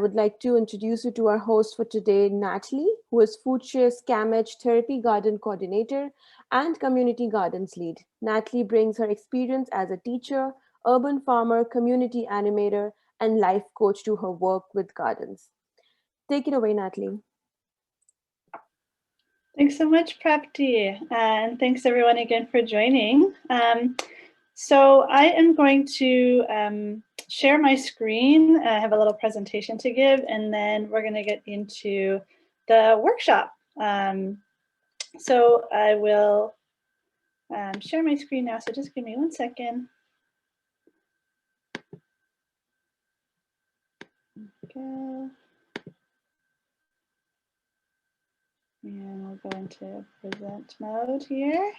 would like to introduce you to our host for today, Natalie, who is FoodShare's CAMH Therapy Garden Coordinator and Community Gardens Lead. Natalie brings her experience as a teacher, urban farmer, community animator, and life coach to her work with gardens. Take it away, Natalie. Thanks so much, Prapti, and thanks everyone again for joining. So I am going to share my screen. I have a little presentation to give, and then we're going to get into the workshop. So I will share my screen now, so just give me 1 second. Go. And we'll go into present mode here.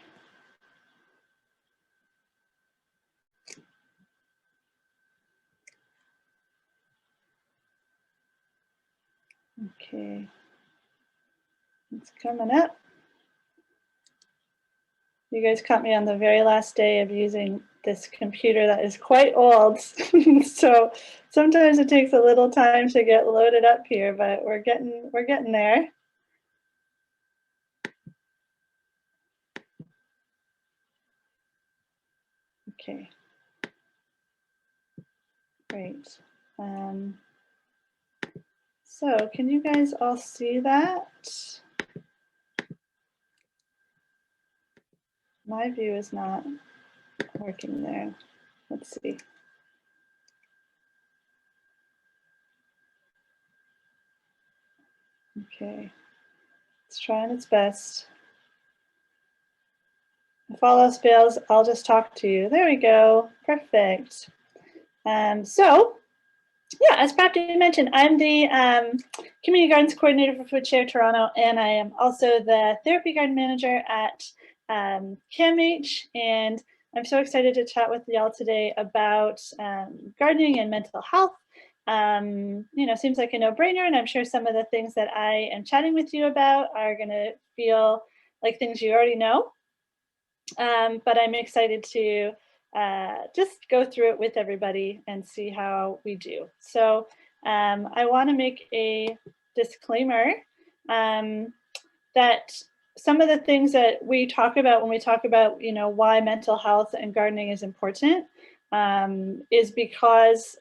Okay, it's coming up. You guys caught me on the very last day of using this computer that is quite old. So sometimes it takes a little time to get loaded up here, but we're getting there. Okay, great. So can you guys all see that? My view is not working there. Let's see. Okay, it's trying its best. If all else fails, I'll just talk to you. There we go, perfect. So, yeah, as Prapti mentioned, I'm the Community Gardens Coordinator for FoodShare Toronto, and I am also the Therapy Garden Manager at CAMH, and I'm so excited to chat with y'all today about gardening and mental health. You know, seems like a no-brainer, and I'm sure some of the things that I am chatting with you about are gonna feel like things you already know. But I'm excited to just go through it with everybody and see how we do. So I want to make a disclaimer that some of the things that we talk about when we talk about, you know, why mental health and gardening is important is because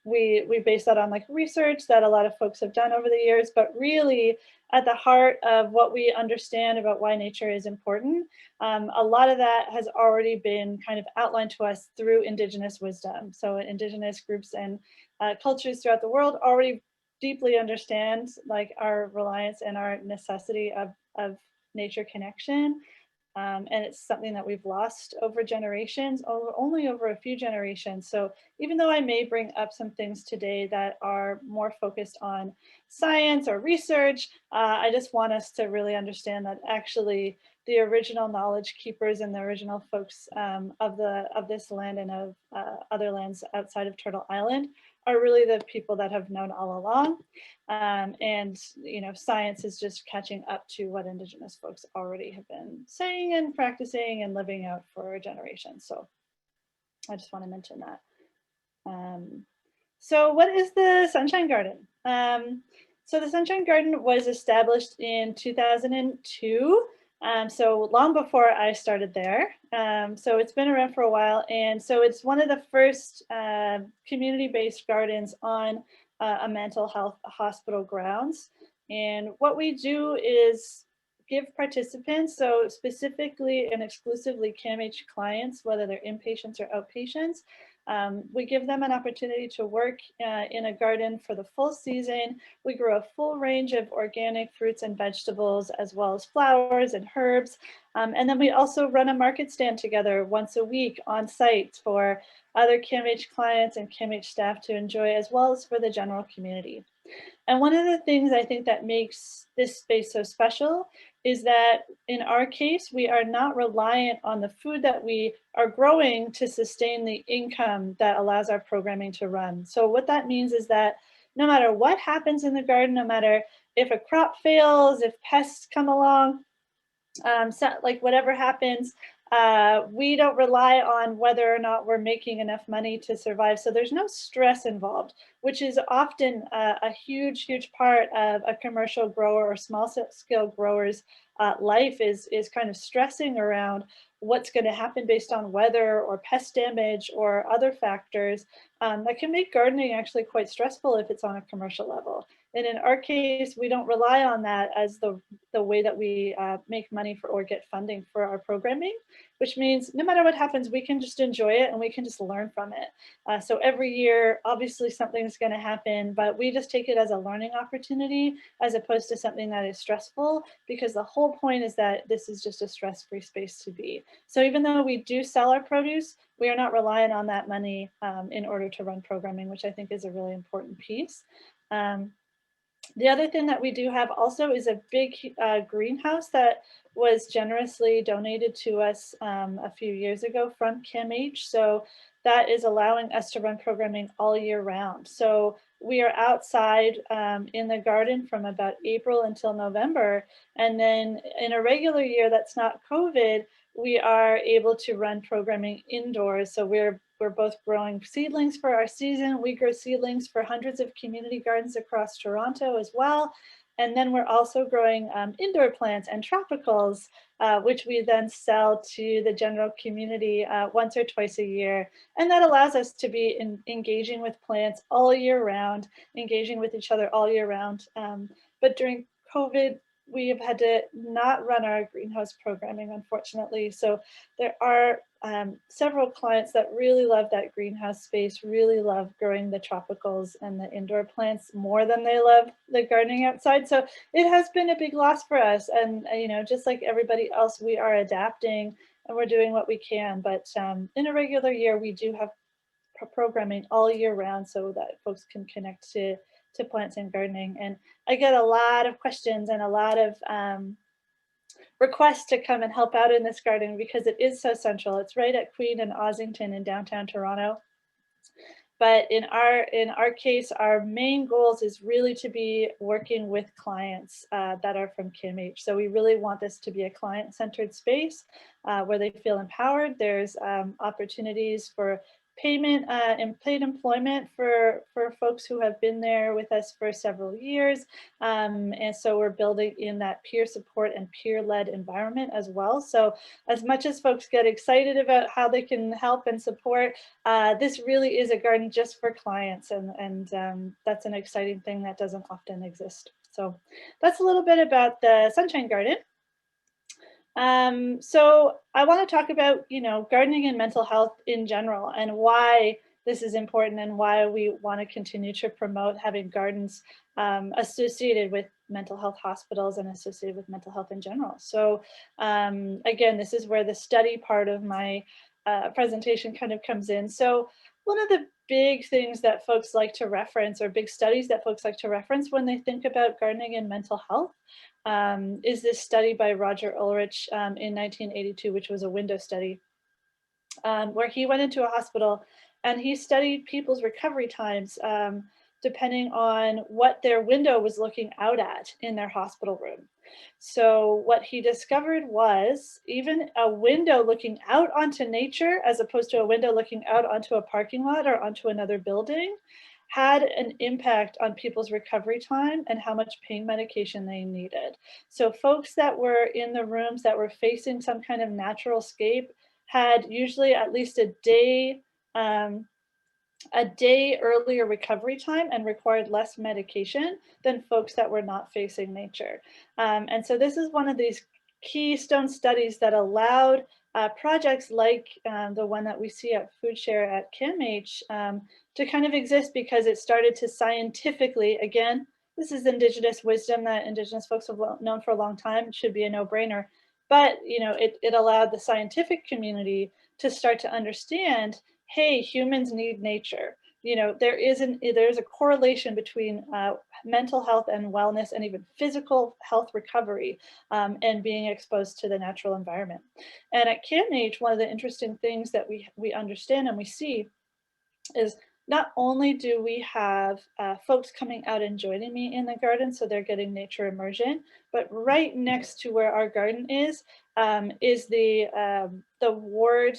we base that on like research that a lot of folks have done over the years, but really at the heart of what we understand about why nature is important, a lot of that has already been kind of outlined to us through Indigenous wisdom. So Indigenous groups and cultures throughout the world already deeply understand like our reliance and our necessity of nature connection. And it's something that we've lost over generations, only over a few generations. So even though I may bring up some things today that are more focused on science or research, I just want us to really understand that actually the original knowledge keepers and the original folks of this land and of other lands outside of Turtle Island are really the people that have known all along. And, you know, science is just catching up to what Indigenous folks already have been saying and practicing and living out for generations. So I just want to mention that. So what is the Sunshine Garden? So the Sunshine Garden was established in 2002. So long before I started there. So it's been around for a while. And so it's one of the first community-based gardens on a mental health hospital grounds. And what we do is give participants, so specifically and exclusively CAMH clients, whether they're inpatients or outpatients, we give them an opportunity to work in a garden for the full season. We grow a full range of organic fruits and vegetables, as well as flowers and herbs. And then we also run a market stand together once a week on site for other CAMH clients and CAMH staff to enjoy, as well as for the general community. And one of the things I think that makes this space so special is that in our case, we are not reliant on the food that we are growing to sustain the income that allows our programming to run. So what that means is that no matter what happens in the garden, no matter if a crop fails, if pests come along, so like whatever happens, we don't rely on whether or not we're making enough money to survive. So there's no stress involved, which is often a huge, huge part of a commercial grower or small scale grower's life is kind of stressing around what's going to happen based on weather or pest damage or other factors that can make gardening actually quite stressful if it's on a commercial level. And in our case, we don't rely on that as the way that we make money for or get funding for our programming, which means no matter what happens, we can just enjoy it and we can just learn from it. So every year, obviously something's going to happen, but we just take it as a learning opportunity as opposed to something that is stressful, because the whole point is that this is just a stress-free space to be. So even though we do sell our produce, we are not relying on that money in order to run programming, which I think is a really important piece. The other thing that we do have also is a big greenhouse that was generously donated to us a few years ago from CAMH. So that is allowing us to run programming all year round. So we are outside in the garden from about April until November. And then in a regular year that's not COVID, we are able to run programming indoors. So we're both growing seedlings for our season. We grow seedlings for hundreds of community gardens across Toronto as well. And then we're also growing indoor plants and tropicals, which we then sell to the general community once or twice a year. And that allows us to be engaging with plants all year round, engaging with each other all year round. But during COVID, we have had to not run our greenhouse programming, unfortunately. So there are several clients that really love that greenhouse space, really love growing the tropicals and the indoor plants more than they love the gardening outside. So it has been a big loss for us. And, just like everybody else, we are adapting and we're doing what we can. But in a regular year, we do have programming all year round so that folks can connect to plants and gardening. And I get a lot of questions and a lot of requests to come and help out in this garden because it is so central. It's right at Queen and Ossington in downtown Toronto. But in our case, our main goals is really to be working with clients that are from CAMH. So we really want this to be a client-centered space where they feel empowered. There's opportunities for payment and paid employment for folks who have been there with us for several years. And so we're building in that peer support and peer-led environment as well. So as much as folks get excited about how they can help and support, this really is a garden just for clients, and that's an exciting thing that doesn't often exist. So that's a little bit about the Sunshine Garden. So I want to talk about, gardening and mental health in general and why this is important and why we want to continue to promote having gardens associated with mental health hospitals and associated with mental health in general. So again, this is where the study part of my presentation kind of comes in. So one of the big things that folks like to reference, or big studies that folks like to reference when they think about gardening and mental health, is this study by Roger Ulrich in 1982, which was a window study, where he went into a hospital and he studied people's recovery times depending on what their window was looking out at in their hospital room. So what he discovered was even a window looking out onto nature, as opposed to a window looking out onto a parking lot or onto another building, had an impact on people's recovery time and how much pain medication they needed. So folks that were in the rooms that were facing some kind of natural escape had usually at least a day earlier recovery time and required less medication than folks that were not facing nature. And so this is one of these keystone studies that allowed projects like the one that we see at FoodShare at CAMH to kind of exist, because it started to scientifically, again, this is Indigenous wisdom that Indigenous folks have known for a long time. It should be a no-brainer. But it allowed the scientific community to start to understand, hey, humans need nature. There's a correlation between mental health and wellness and even physical health recovery and being exposed to the natural environment. And at CAMH, one of the interesting things that we understand and we see is not only do we have folks coming out and joining me in the garden, so they're getting nature immersion, but right next to where our garden is the ward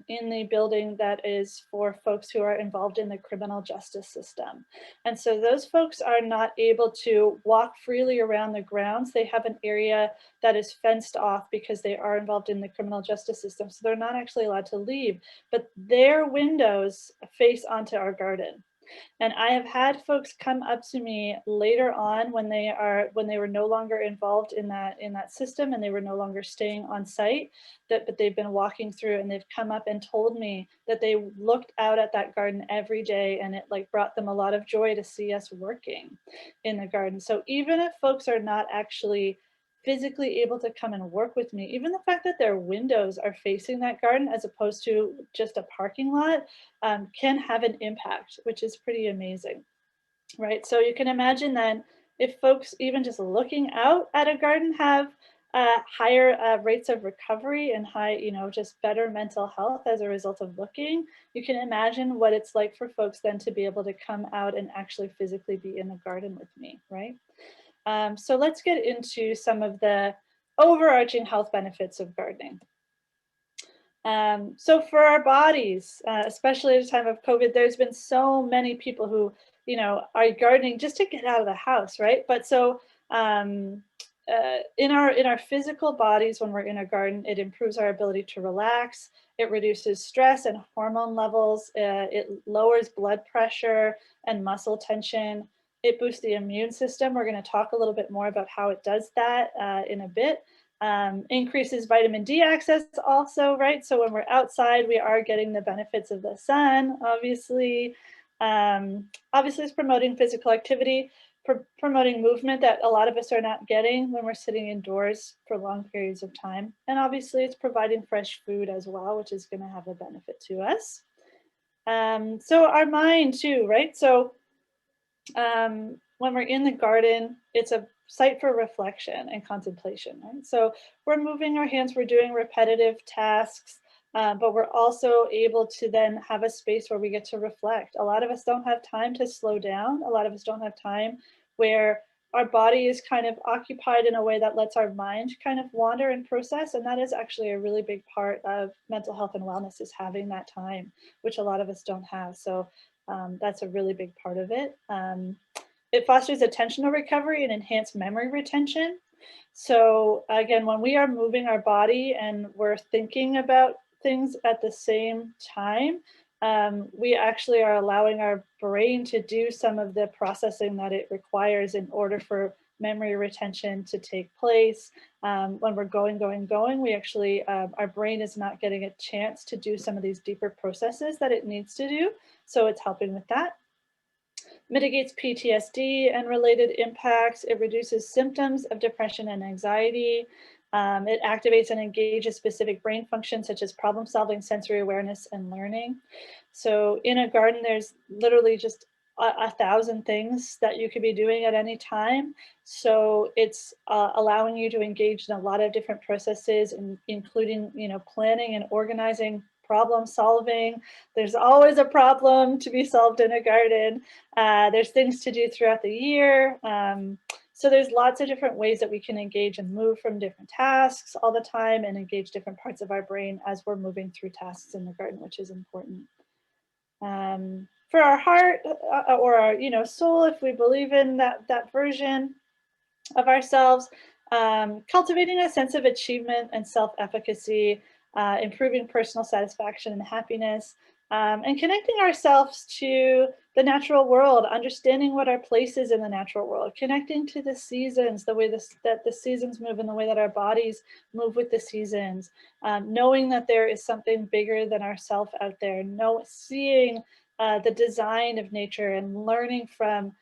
in the building that is for folks who are involved in the criminal justice system. And so those folks are not able to walk freely around the grounds. They have an area that is fenced off because they are involved in the criminal justice system. So they're not actually allowed to leave, but their windows face onto our garden. And I have had folks come up to me later on when they were no longer involved in that system and they were no longer staying on site, but they've been walking through and they've come up and told me that they looked out at that garden every day and it like brought them a lot of joy to see us working in the garden. So even if folks are not actually physically able to come and work with me, even the fact that their windows are facing that garden as opposed to just a parking lot can have an impact, which is pretty amazing, right? So you can imagine then if folks even just looking out at a garden have higher rates of recovery and high, just better mental health as a result of looking, you can imagine what it's like for folks then to be able to come out and actually physically be in the garden with me, right? So let's get into some of the overarching health benefits of gardening. So for our bodies, especially at a time of COVID, there's been so many people who, are gardening just to get out of the house, right? But so in our physical bodies, when we're in a garden, it improves our ability to relax. It reduces stress and hormone levels. It lowers blood pressure and muscle tension. It boosts the immune system. We're going to talk a little bit more about how it does that in a bit. Increases vitamin D access also, right? So when we're outside, we are getting the benefits of the sun, obviously. Obviously, it's promoting physical activity, promoting movement that a lot of us are not getting when we're sitting indoors for long periods of time. And obviously, it's providing fresh food as well, which is going to have a benefit to us. So our mind too, right? So when we're in the garden, it's a site for reflection and contemplation, right? So we're moving our hands, we're doing repetitive tasks, but we're also able to then have a space where we get to reflect. A lot of us don't have time to slow down. A lot of us don't have time where our body is kind of occupied in a way that lets our mind kind of wander and process. And that is actually a really big part of mental health and wellness, is having that time, which a lot of us don't have. So that's a really big part of it. It fosters attentional recovery and enhanced memory retention. So again, when we are moving our body and we're thinking about things at the same time, we actually are allowing our brain to do some of the processing that it requires in order for memory retention to take place. When we're going, we actually, our brain is not getting a chance to do some of these deeper processes that it needs to do. So it's helping with that. Mitigates PTSD and related impacts. It reduces symptoms of depression and anxiety. It activates and engages specific brain functions such as problem solving, sensory awareness, and learning. So in a garden, there's literally just a thousand things that you could be doing at any time. So it's allowing you to engage in a lot of different processes, including, planning and organizing, problem solving. There's always a problem to be solved in a garden. There's things to do throughout the year. So there's lots of different ways that we can engage and move from different tasks all the time and engage different parts of our brain as we're moving through tasks in the garden, which is important. For our heart or our soul, if we believe in that version of ourselves, cultivating a sense of achievement and self-efficacy, improving personal satisfaction and happiness, and connecting ourselves to the natural world, understanding what our place is in the natural world, connecting to the seasons, the way that the seasons move and the way that our bodies move with the seasons, knowing that there is something bigger than ourself out there, seeing the design of nature and learning from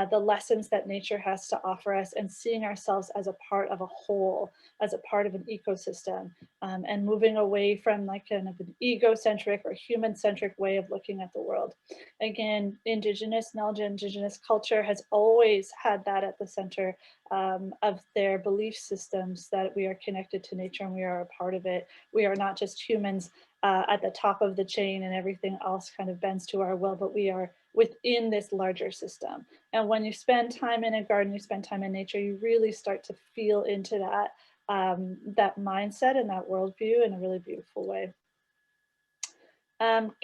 the lessons that nature has to offer us, and seeing ourselves as a part of a whole, as a part of an ecosystem, and moving away from like kind of an egocentric or human-centric way of looking at the world. Again, indigenous, Nelja indigenous culture has always had that at the center of their belief systems, that we are connected to nature and we are a part of it. We are not just humans at the top of the chain and everything else kind of bends to our will, but we are within this larger system. And when you spend time in a garden, you spend time in nature, you really start to feel into that, that mindset and that worldview in a really beautiful way.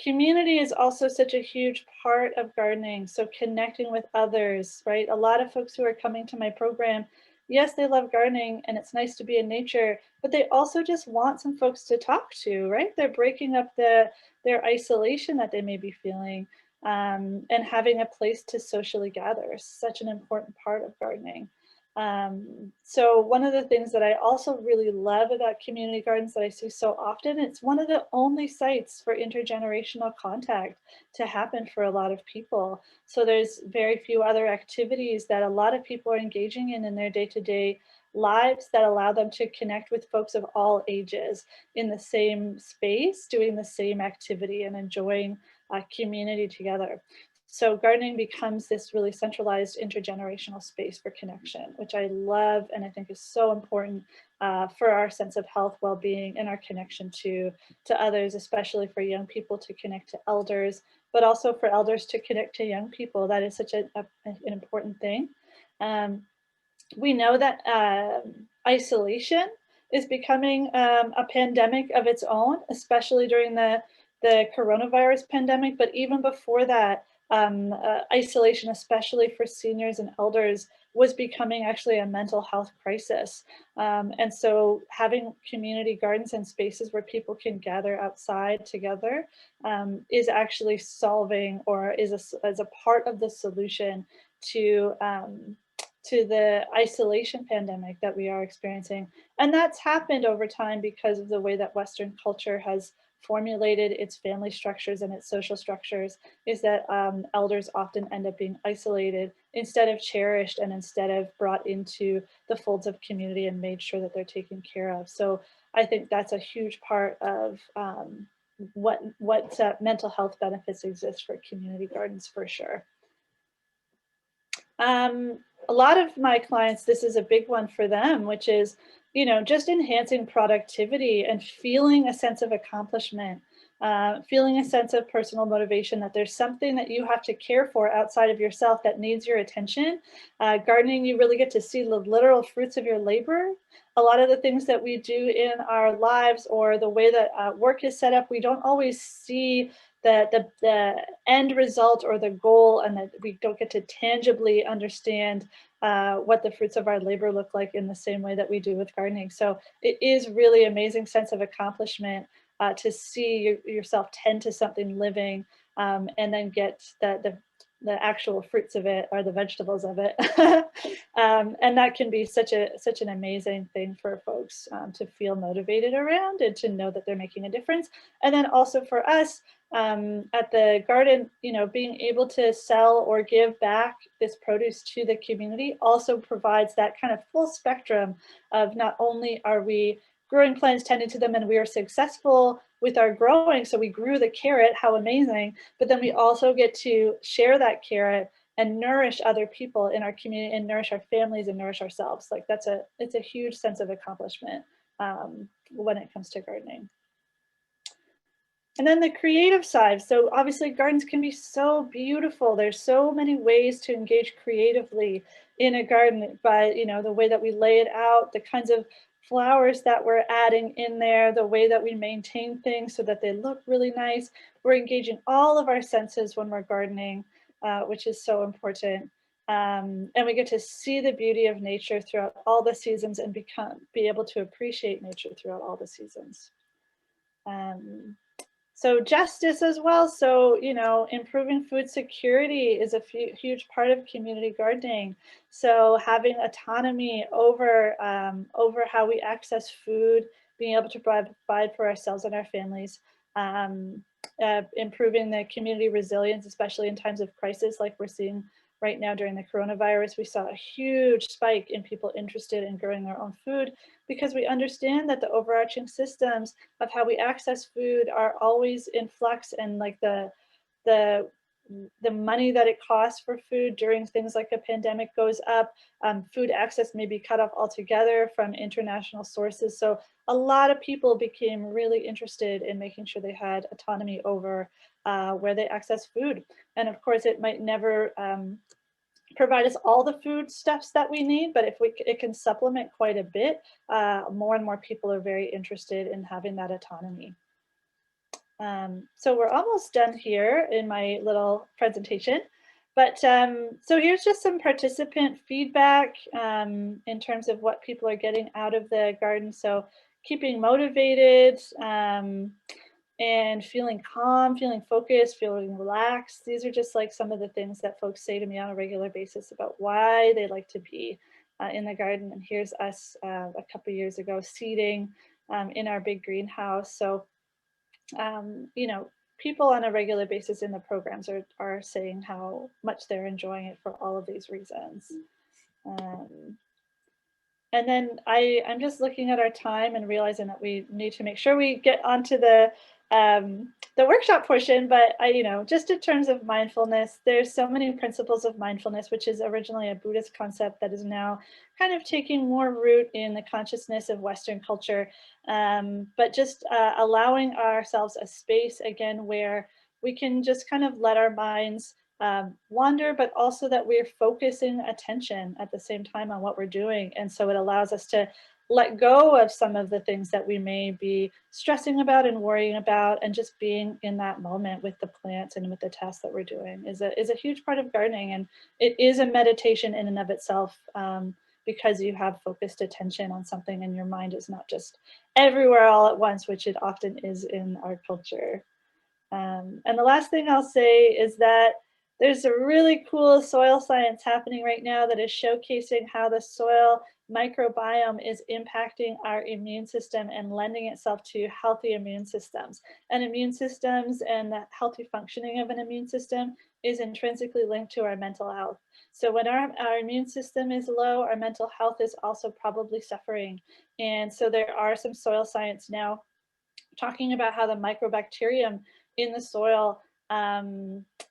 Community is also such a huge part of gardening. So connecting with others, right? A lot of folks who are coming to my program, yes, they love gardening and it's nice to be in nature, but they also just want some folks to talk to, right? They're breaking up their isolation that they may be feeling, and having a place to socially gather is such an important part of gardening. So one of the things that I also really love about community gardens that I see so often, it's one of the only sites for intergenerational contact to happen for a lot of people. So there's very few other activities that a lot of people are engaging in their day-to-day lives that allow them to connect with folks of all ages in the same space, doing the same activity and enjoying community together. So gardening becomes this really centralized intergenerational space for connection, which I love and I think is so important for our sense of health, well-being, and our connection to others, especially for young people to connect to elders, but also for elders to connect to young people. That is such an important thing. We know that isolation is becoming a pandemic of its own, especially during the coronavirus pandemic. But even before that, isolation, especially for seniors and elders, was becoming actually a mental health crisis. And so having community gardens and spaces where people can gather outside together is actually solving, or is a part of the solution to the isolation pandemic that we are experiencing. And that's happened over time because of the way that Western culture has formulated its family structures and its social structures, is that elders often end up being isolated instead of cherished and instead of brought into the folds of community and made sure that they're taken care of. So I think that's a huge part of what mental health benefits exist for community gardens, for sure. A lot of my clients, this is a big one for them, which is, just enhancing productivity and feeling a sense of accomplishment, feeling a sense of personal motivation, that there's something that you have to care for outside of yourself that needs your attention. Gardening, you really get to see the literal fruits of your labor. A lot of the things that we do in our lives, or the way that work is set up, we don't always see the end result or the goal, and that we don't get to tangibly understand what the fruits of our labor look like in the same way that we do with gardening. So it is really amazing sense of accomplishment to see yourself tend to something living, and then get the actual fruits of it, or the vegetables of it. And that can be such an amazing thing for folks to feel motivated around, and to know that they're making a difference. And then also for us, at the garden, being able to sell or give back this produce to the community also provides that kind of full spectrum of, not only are we growing plants, tending to them, and we are successful with our growing, so we grew the carrot, how amazing, but then we also get to share that carrot and nourish other people in our community, and nourish our families, and nourish ourselves. Like it's a huge sense of accomplishment when it comes to gardening. And then the creative side. So obviously gardens can be so beautiful. There's so many ways to engage creatively in a garden, by, the way that we lay it out, the kinds of flowers that we're adding in there, the way that we maintain things so that they look really nice. We're engaging all of our senses when we're gardening, which is so important. And we get to see the beauty of nature throughout all the seasons, and be able to appreciate nature throughout all the seasons. So justice as well. So, improving food security is a huge part of community gardening. So having autonomy over how we access food, being able to provide for ourselves and our families, improving the community resilience, especially in times of crisis, like we're seeing right now during the coronavirus. We saw a huge spike in people interested in growing their own food, because we understand that the overarching systems of how we access food are always in flux, and like the the money that it costs for food during things like a pandemic goes up. Food access may be cut off altogether from international sources. So a lot of people became really interested in making sure they had autonomy over where they access food. And of course, it might never provide us all the foodstuffs that we need, but if it can supplement quite a bit, more and more people are very interested in having that autonomy. So we're almost done here in my little presentation. But so here's just some participant feedback in terms of what people are getting out of the garden. So keeping motivated and feeling calm, feeling focused, feeling relaxed. These are just like some of the things that folks say to me on a regular basis about why they like to be in the garden. And here's us a couple of years ago seeding in our big greenhouse. So you know, people on a regular basis in the programs are saying how much they're enjoying it for all of these reasons. And then I'm just looking at our time and realizing that we need to make sure we get onto the workshop portion. But you know, just in terms of mindfulness, there's so many principles of mindfulness, which is originally a Buddhist concept that is now kind of taking more root in the consciousness of Western culture. But just allowing ourselves a space again where we can just kind of let our minds wander, but also that we're focusing attention at the same time on what we're doing. And so it allows us to let go of some of the things that we may be stressing about and worrying about, and just being in that moment with the plants and with the tasks that we're doing is a huge part of gardening. And it is a meditation in and of itself, because you have focused attention on something and your mind is not just everywhere all at once, which it often is in our culture. And the last thing I'll say is that there's a really cool soil science happening right now that is showcasing how the soil microbiome is impacting our immune system and lending itself to healthy immune systems. And immune systems and the healthy functioning of an immune system is intrinsically linked to our mental health. So when our immune system is low, our mental health is also probably suffering. And so there are some soil science now talking about how the microbacterium in the soil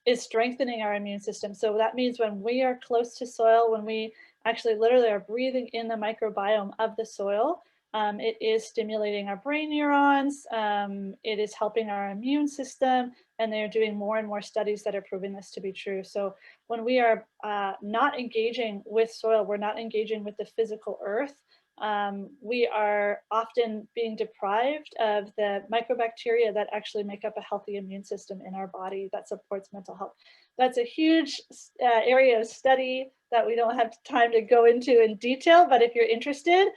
is strengthening our immune system. So that means when we are close to soil, when we actually literally are breathing in the microbiome of the soil, it is stimulating our brain neurons, it is helping our immune system, and they're doing more and more studies that are proving this to be true. So when we are not engaging with soil, we're not engaging with the physical earth, we are often being deprived of the microbacteria that actually make up a healthy immune system in our body that supports mental health. That's a huge area of study that we don't have time to go into in detail, but if you're interested,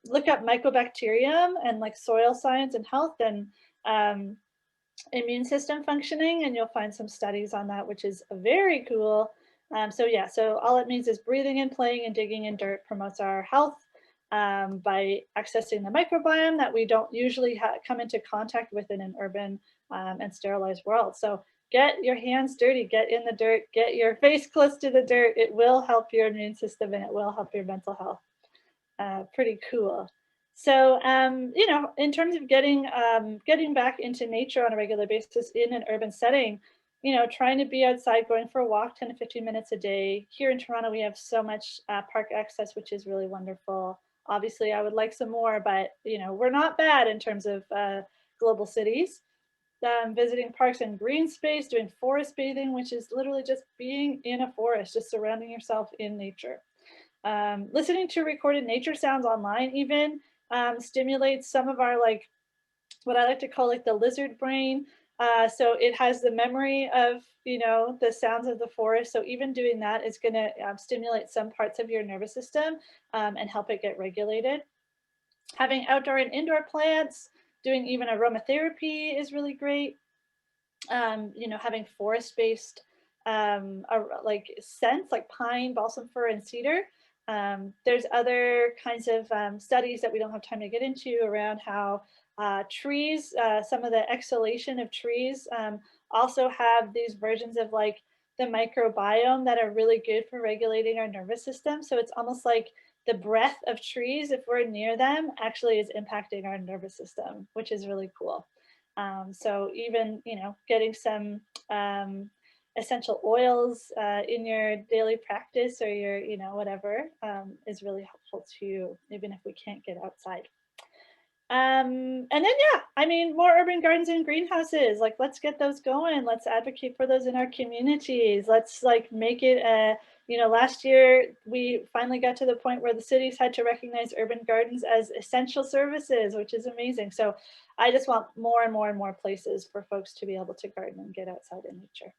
look up mycobacterium and like soil science and health and immune system functioning, and you'll find some studies on that, which is very cool. So yeah, so all it means is breathing and playing and digging in dirt promotes our health by accessing the microbiome that we don't usually come into contact with in an urban and sterilized world. So get your hands dirty, get in the dirt, get your face close to the dirt. It will help your immune system and it will help your mental health. Pretty cool. So, you know, in terms of getting back into nature on a regular basis in an urban setting, you know, trying to be outside, going for a walk 10 to 15 minutes a day. Here in Toronto, we have so much park access, which is really wonderful. Obviously, I would like some more, but, you know, we're not bad in terms of global cities. Visiting parks and green space, doing forest bathing, which is literally just being in a forest, just surrounding yourself in nature. Listening to recorded nature sounds online even stimulates some of our like what I like to call like the lizard brain. So it has the memory of, you know, the sounds of the forest. So even doing that is going to stimulate some parts of your nervous system and help it get regulated. Having outdoor and indoor plants, doing even aromatherapy is really great. You know, having forest-based like scents like pine, balsam fir, and cedar. There's other kinds of studies that we don't have time to get into around how trees, some of the exhalation of trees also have these versions of like the microbiome that are really good for regulating our nervous system. So it's almost like the breath of trees, if we're near them, actually is impacting our nervous system, which is really cool. So even, you know, getting some essential oils in your daily practice, or your, whatever, is really helpful too, even if we can't get outside. And then, yeah, I mean, more urban gardens and greenhouses. Like, let's get those going. Let's advocate for those in our communities. Let's like make it a, last year we finally got to the point where the cities had to recognize urban gardens as essential services, which is amazing. So I just want more and more and more places for folks to be able to garden and get outside in nature.